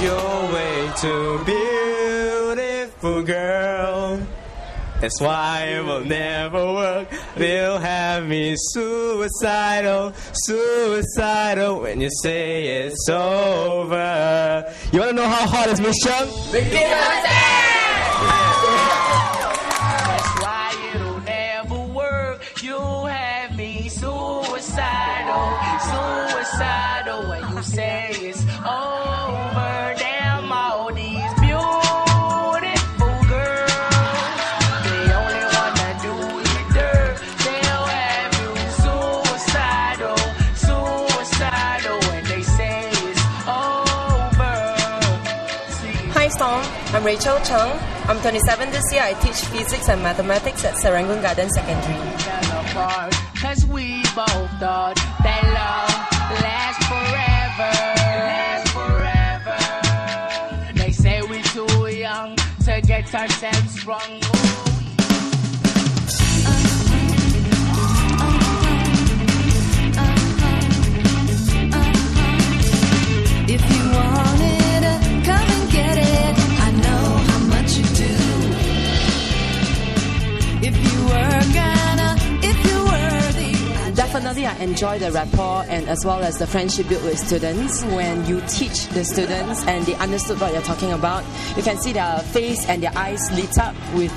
You're way too beautiful, girl. That's why it will never work. They'll have me suicidal, suicidal when you say it's over. You wanna know how hot is Miss Chung? That's why it'll never work. You'll have me suicidal, suicidal when you say it's over. Damn all these beautiful girls, they only wanna do you dirt. They'll have you suicidal, suicidal when they say it's over. Hi Storm, I'm Rachel Chung. I'm 27 this year. I teach physics and mathematics at Serangoon Garden Secondary. Cause we both thought that love lasts forever. They say we're too young to get ourselves wrong. If you want it, come and get it. I know how much you do. If you were gonna, if you were the... Definitely I enjoy the rapport and as well as the friendship built with students. When you teach the students and they understood what you're talking about, you can see their face and their eyes lit up with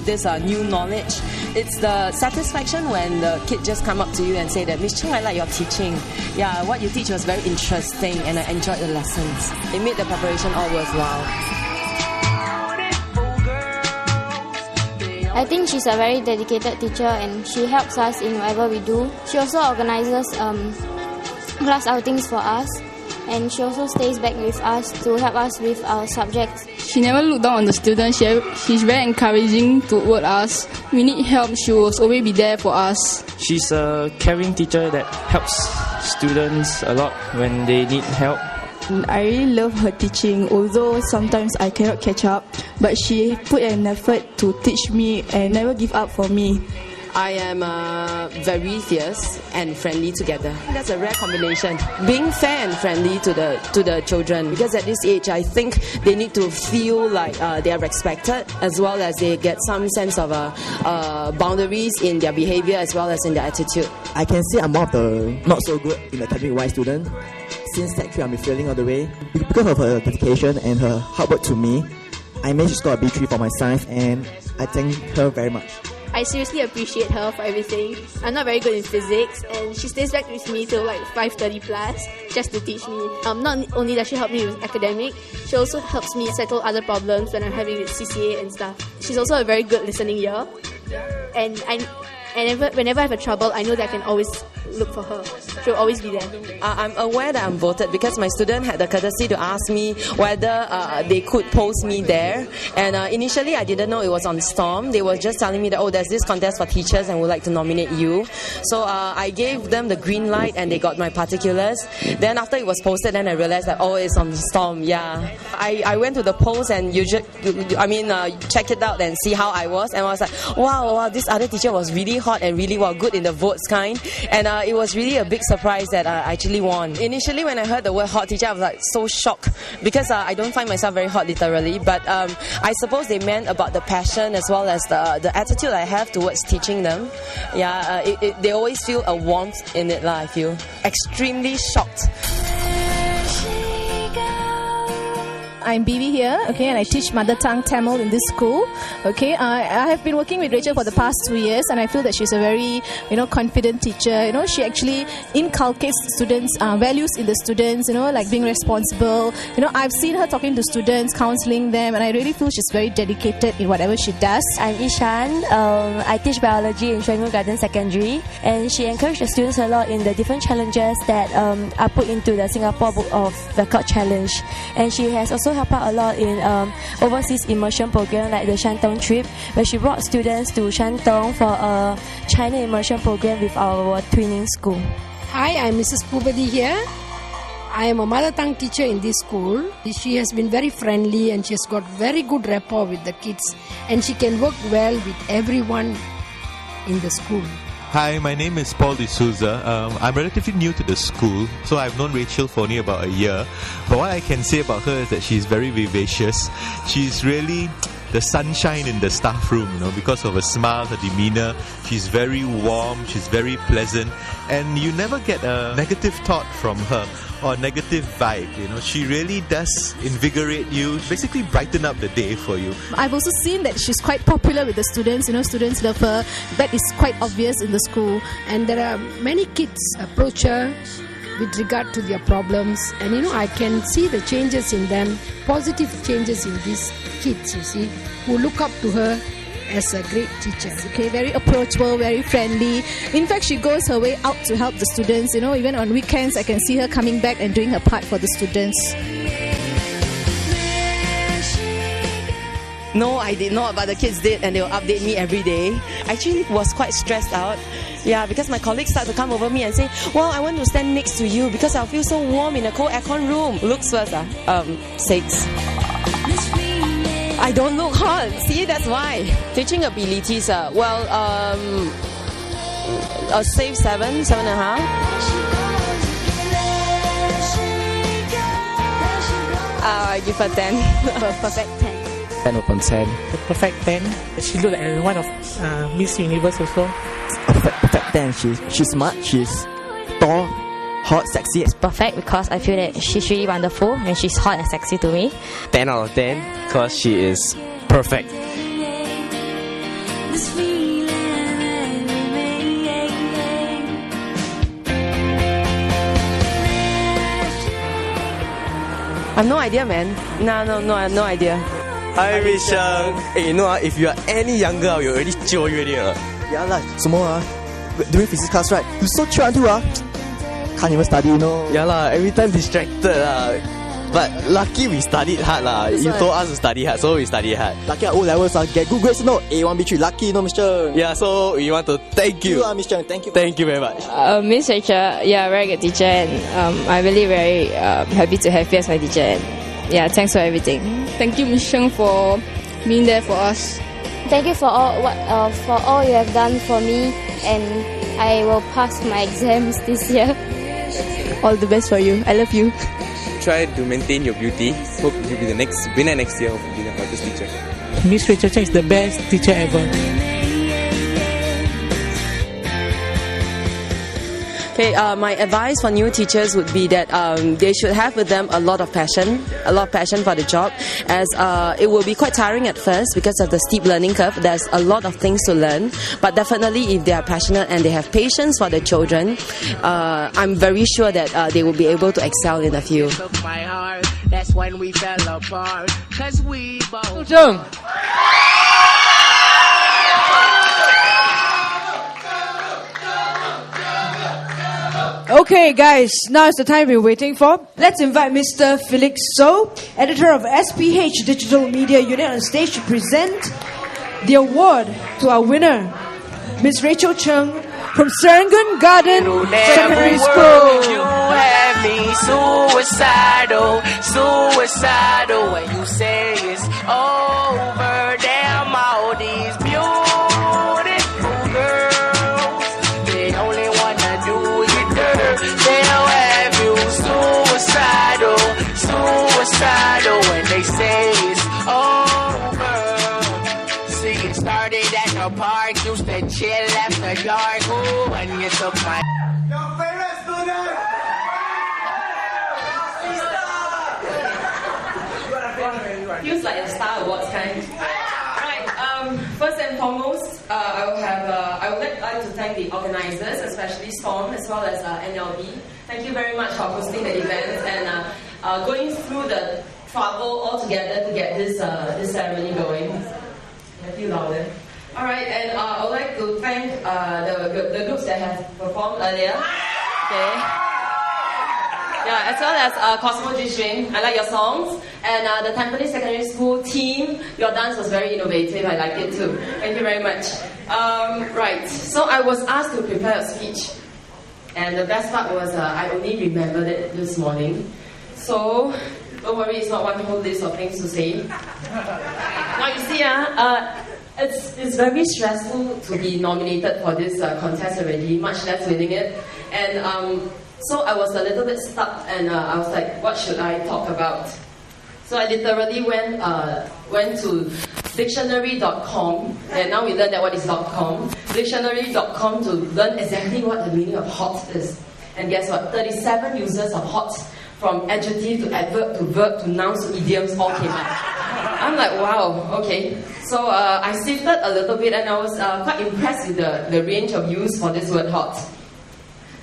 this new knowledge. It's the satisfaction when the kid just come up to you and say that, Miss Chung, I like your teaching. Yeah, what you teach was very interesting and I enjoyed the lessons. It made the preparation all worthwhile. I think she's a very dedicated teacher and she helps us in whatever we do. She also organizes class outings for us and she also stays back with us to help us with our subjects. She never looked down on the students. She's very encouraging toward us. We need help, she will always be there for us. She's a caring teacher that helps students a lot when they need help. I really love her teaching, although sometimes I cannot catch up, but she put an effort to teach me and never give up for me. I am very fierce and friendly together. That's a rare combination. Being fair and friendly to the children, because at this age I think they need to feel like they are respected, as well as they get some sense of boundaries in their behavior as well as in their attitude. I can say I'm one of the not so good in academic wise student. Since Sec 3 I've been failing all the way. Because of her dedication and her hard work to me, I managed to score a B3 for my science and I thank her very much. I seriously appreciate her for everything. I'm not very good in physics and she stays back with me till like 5:30 plus just to teach me. Not only does she help me with academic, she also helps me settle other problems when I'm having with CCA and stuff. She's also a very good listening ear and whenever I have a trouble, I know that I can always look for her. She'll always be there. I'm aware that I'm voted because my student had the courtesy to ask me whether they could post me there. And initially I didn't know it was on STOMP. They were just telling me that, oh, there's this contest for teachers and would like to nominate you. So I gave them the green light and they got my particulars. Then after it was posted, then I realized that, oh, it's on STOMP, yeah. I went to the polls and checked it out and see how I was. And I was like, wow, this other teacher was really hot and really good in the votes kind. And it was really a big surprise that I actually won. Initially, when I heard the word hot teacher, I was like so shocked because I don't find myself very hot literally, but I suppose they meant about the passion as well as the attitude I have towards teaching them. Yeah, they always feel a warmth in it, I feel. Extremely shocked. I'm Bibi here, okay, and I teach Mother Tongue Tamil in this school, okay. I have been working with Rachel for the past 2 years, and I feel that she's a very, confident teacher. She actually inculcates students' values in the students, like being responsible. I've seen her talking to students, counseling them, and I really feel she's very dedicated in whatever she does. I'm Ishan. I teach biology in Serangoon Garden Secondary, and she encouraged the students a lot in the different challenges that are put into the Singapore Book of Record Challenge, and she has also helped out a lot in overseas immersion program like the Shantung trip, where she brought students to Shantung for a China immersion program with our twinning school. Hi, I'm Mrs. Pubadi here. I am a mother tongue teacher in this school. She has been very friendly and she has got very good rapport with the kids, and she can work well with everyone in the school. Hi, my name is Paul D'Souza. I'm relatively new to the school, so I've known Rachel for only about a year. But what I can say about her is that she's very vivacious. She's really the sunshine in the staff room, because of her smile, her demeanor. She's very warm, she's very pleasant, and you never get a negative thought from her or negative vibe. She really does invigorate you, basically brighten up the day for you. I've also seen that she's quite popular with the students. Students love her. That is quite obvious in the school. And there are many kids approach her with regard to their problems, and I can see the changes in them, positive changes in these kids, who look up to her as a great teacher. Okay, very approachable, very friendly. In fact, she goes her way out to help the students. Even on weekends, I can see her coming back and doing her part for the students. No, I did not, but the kids did, and they will update me every day. I actually was quite stressed out. Yeah, because my colleagues start to come over me and say, well, I want to stand next to you because I'll feel so warm in a cold aircon room. Looks first, 6. I don't look hot. See, that's why. Teaching abilities, a safe 7, 7.5. I give her 10. Perfect 10. 10 upon 10. Perfect 10. She looked like one of Miss Universe also. Perfect 10. She's smart, she's tall, hot, sexy. It's perfect because I feel that she's really wonderful and she's hot and sexy to me. 10 out of 10 because she is perfect. I've no idea, man. No, I have no idea. Hi, Miss Sheng. Hey, if you are any younger, you already jio you already. Yeah lah, during physics class, right? You so chill until can't even study, Yeah lah, every time distracted lah. But lucky we studied hard lah. You told us to study hard, so we study hard. Lucky at O-levels, get good grades, A1, B3, lucky, Mr. Yeah, so we want to thank you. Mr. Thank you. Thank you very much. Miss Rachel, very good teacher, and I'm really very happy to have you as my teacher. And thanks for everything. Thank you, Miss Sheng, for being there for us. Thank you for all you have done for me, and I will pass my exams this year. All the best for you. I love you. Try to maintain your beauty. Hope you'll be the next winner next year of being a hottest teacher. Miss Rachel Cheng is the best teacher ever. Okay, my advice for new teachers would be that they should have with them a lot of passion for the job, as it will be quite tiring at first because of the steep learning curve. There's a lot of things to learn, but definitely if they are passionate and they have patience for the children, I'm very sure that they will be able to excel in the field. My heart, that's when we fell apart, 'cause we both. Okay, guys, now is the time we're waiting for. Let's invite Mr. Felix So, editor of SPH Digital Media Unit, on stage to present the award to our winner, Miss Rachel Cheng from Serangoon Garden Secondary School. You have me suicidal when you say it's over. Damn, all these beautiful girls, they only wanna do you dirt. They'll have you suicidal when they say it's over. See, it started at the park, used to chill after dark. Ooh, when you took my your favorite student. Feels like a Star Awards kind. Right. First and foremost, I would like to thank the organizers, especially STOMP as well as NLB. Thank you very much for hosting the event and going through the trouble all together to get this ceremony going. A few louder. All right, and I would like to thank the groups that have performed earlier. Okay. Yeah, as well as Cosmo G-String. I like your songs. And the Tampines Secondary School team, your dance was very innovative. I like it too. Thank you very much. Right, so I was asked to prepare a speech. And the best part was I only remembered it this morning. So, don't worry, it's not one whole list of things to say. Now you see, It's very stressful to be nominated for this contest already, much less winning it. And so I was a little bit stuck, and I was like, what should I talk about? So I literally went to dictionary.com, and now we learn that what is .com. Dictionary.com to learn exactly what the meaning of hot is. And guess what? 37 uses of hot, from adjective to adverb to verb to nouns to idioms, all came up. I'm like, wow, okay. So I sifted a little bit, and I was quite impressed with the range of use for this word hot.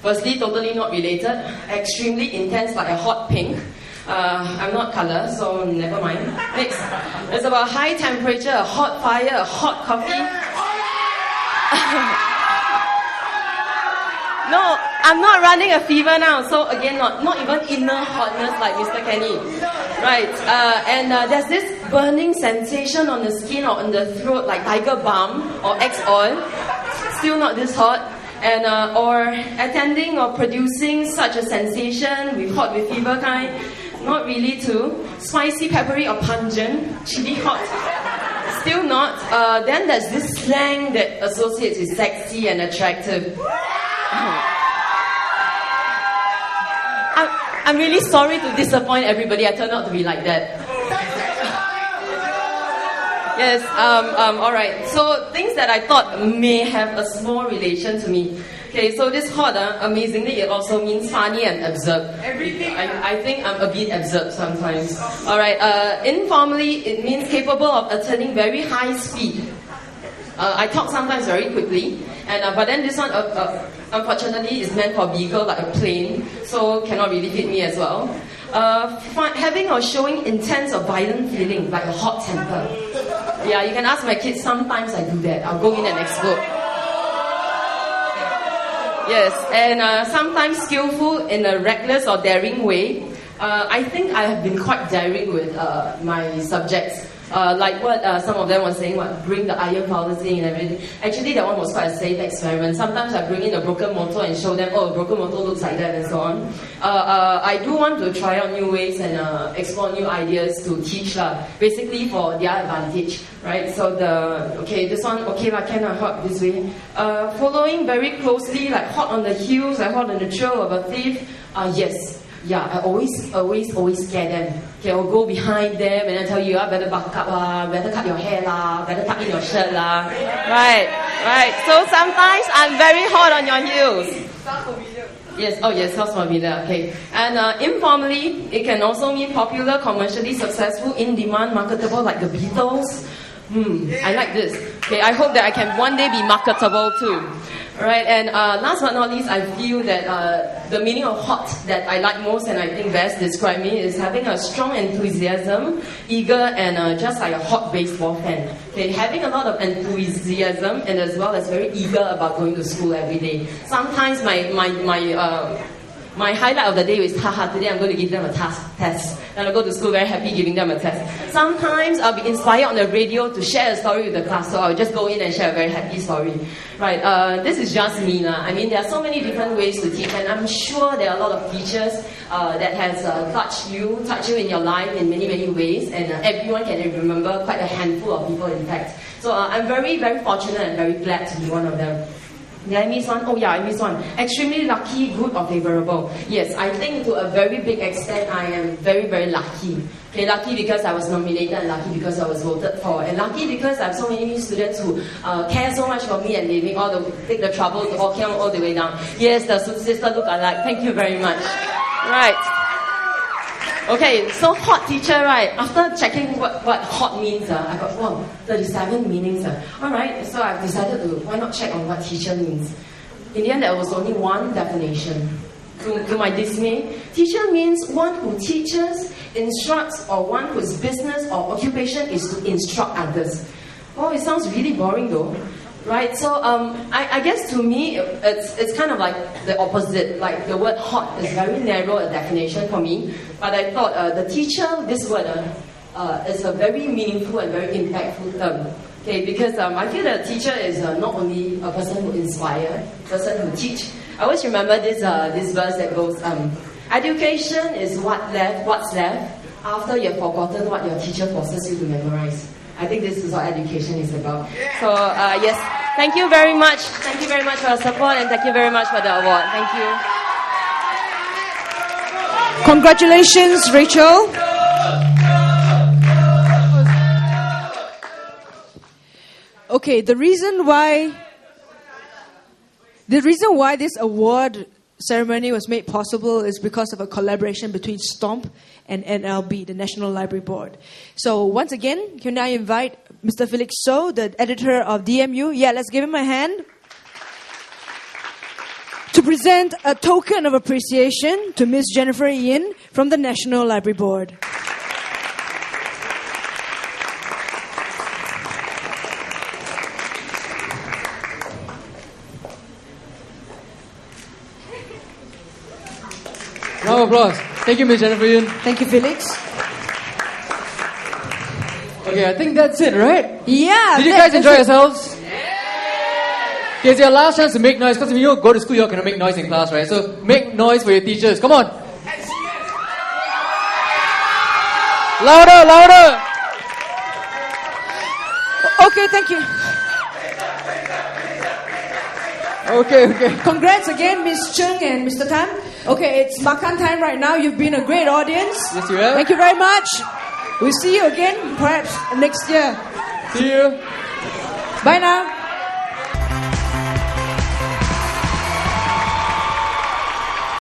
Firstly, totally not related. Extremely intense, like a hot pink. I'm not colour, so never mind. Next, it's about high temperature, a hot fire, a hot coffee. No, I'm not running a fever now, so again, not even inner hotness like Mr. Kenny. Right, and there's this burning sensation on the skin or on the throat, like tiger balm or X oil. Still not this hot. And or attending or producing such a sensation with hot with fever kind. Not really too. Spicy, peppery or pungent. Chili hot. Still not. Then there's this slang that associates with sexy and attractive. I'm really sorry to disappoint everybody. I turned out to be like that. Yes, alright. So, things that I thought may have a small relation to me. Okay, so this hot, amazingly, it also means funny and absurd. I think I'm a bit absurd sometimes. Alright, informally, it means capable of attaining very high speed. I talk sometimes very quickly, and but then this one, unfortunately, is meant for vehicle, like a plane, so cannot really fit me as well. Having or showing intense or violent feeling, like a hot temper. Yeah, you can ask my kids, sometimes I do that. I'll go in and explode. Yes, and sometimes skillful in a reckless or daring way. I think I have been quite daring with my subjects. Like what some of them were saying, what bring the iron fallacy and everything. Actually, that one was quite a safe experiment. Sometimes I bring in a broken motor and show them, oh, a broken motor looks like that and so on. I do want to try out new ways and explore new ideas to teach, basically for their advantage, right? So this one, okay, can I hot this way? Following very closely, like hot on the heels, like hot on the trail of a thief. Yes. Yeah, I always scare them. Okay, I'll go behind them and then tell you, better buck up, better cut your hair, better tuck in your shirt. Right. So sometimes I'm very hot on your heels. Yes, sounds familiar. Okay. And informally, it can also mean popular, commercially successful, in demand, marketable, like the Beatles. I like this. Okay, I hope that I can one day be marketable too. Right, and last but not least, I feel that the meaning of hot that I like most and I think best describe me is having a strong enthusiasm, eager, and just like a hot baseball fan. Okay, having a lot of enthusiasm and as well as very eager about going to school every day. Sometimes my highlight of the day is, today I'm going to give them a test. And I'll go to school very happy giving them a test. Sometimes I'll be inspired on the radio to share a story with the class, so I'll just go in and share a very happy story. Right, this is just me. I mean, there are so many different ways to teach, and I'm sure there are a lot of teachers that has touched you in your life in many, many ways, and everyone can remember quite a handful of people, in fact. So I'm very, very fortunate and very glad to be one of them. Did I miss one? Oh yeah, I missed one. Extremely lucky, good or favorable. Yes, I think to a very big extent I am very, very lucky. Okay, lucky because I was nominated, and lucky because I was voted for, and lucky because I have so many students who care so much for me and they take the trouble to walk all the way down. Yes, the sister look alike. Thank you very much. Right. Okay, so hot teacher, right? After checking what hot means, I got 37 meanings. Alright, so I've decided to, why not check on what teacher means? In the end, there was only one definition. To my dismay, teacher means one who teaches, instructs, or one whose business or occupation is to instruct others. Oh, it sounds really boring though. Right, so I guess to me it's kind of like the opposite. Like the word hot is very narrow a definition for me, but I thought the teacher, this word is a very meaningful and very impactful term. Okay, because I feel that a teacher is not only a person who inspires, a person who teach. I always remember this verse that goes, education is what's left after you've forgotten what your teacher forces you to memorize. I think this is what education is about. So, yes, thank you very much. Thank you very much for your support and thank you very much for the award. Thank you. Congratulations, Rachel. Okay, the reason why this award ceremony was made possible is because of a collaboration between STOMP and NLB, the National Library Board. So once again, can I invite Mr. Felix So, the editor of DMU? Yeah, let's give him a hand. To present a token of appreciation to Miss Jennifer Ian from the National Library Board. Round of applause. Thank you, Ms. Jennifer Yun. Thank you, Felix. Okay, I think that's it, right? Yeah. Did you guys enjoy yourselves? Okay, it's your last chance to make noise, because when you go to school, you all cannot make noise in class, right? So make noise for your teachers. Come on. Louder, louder. Okay, thank you. Okay. Congrats again, Ms. Chung and Mr. Tan. Okay, it's makan time right now. You've been a great audience. Yes, you have. Thank you very much. We'll see you again, perhaps next year. See you. Bye now.